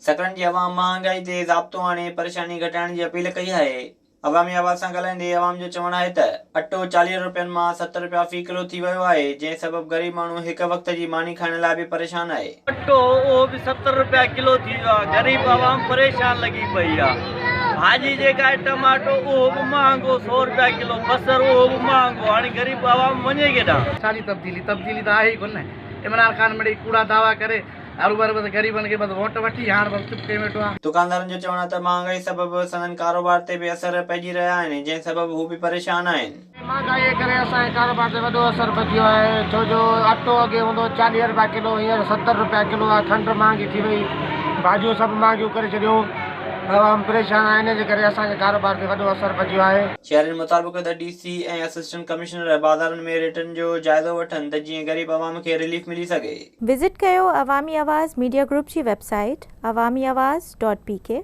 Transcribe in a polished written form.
सकरन जी अवाम महांगाई ते ज़ाब्तो आणे परेशानी घटाइण जी अपील कई आहे। अवामी आवाज़ सां ॻाल्हाईंदे अवाम जो चवणु आहे त अटो 40 रुपयनि मां 70 रुपया फ़ी किलो थी वियो आहे, जंहिं सबबु ग़रीब माण्हू हिक वक़्त जी मानी खाइण लाइ बि परेशान आहे। अटो उहो बि 70 रुपया किलो थी वियो आहे। ग़रीब आवाम परेशान लॻी पई आहे। भाॼी जेका आहे टमाटो उहो बि महांगो 100 रुपया किलो, बसर उहो बि महांगो। हाणे ग़रीब आवाम वञे केॾां? सारी तब्दीली त आहे ई कोन। इमरान ख़ान मिड़ई कूड़ा दावा करे ग़रीबनि खे बस वोट वठी हाणे बस चुप करे वेठो आहे। दुकानदारनि जो चवणु आहे त महांगाई सबबु संदनि कारोबार ते बि असर पइजी रहिया आहिनि, जंहिं सबबु हू बि परेशान आहिनि। महांगाई करे असांजे कारोबार ते वॾो असरु पइजी वियो आहे, छो जो अटो अॻे हूंदो 40 रुपया किलो, हींअर 70 रुपया किलो आहे। खंडु महांगी थी वई, भाॼियूं सभु महांगियूं करे छॾियूं। आवाम परेशान आहे, हिन जे करे असांजे कारोबार ते वॾो असरु पइजी आहे। शहरनि मुताबिक़ त DC ऐं असिस्टेंट कमिश्नर बाज़ारनि में रेटनि जो जाइज़ो वठनि त जीअं ग़रीब आवाम खे रिलीफ मिली सघे। विज़िट कयो अवामी आवाज़ मीडिया ग्रुप जी वेबसाइट awamiawaz.pk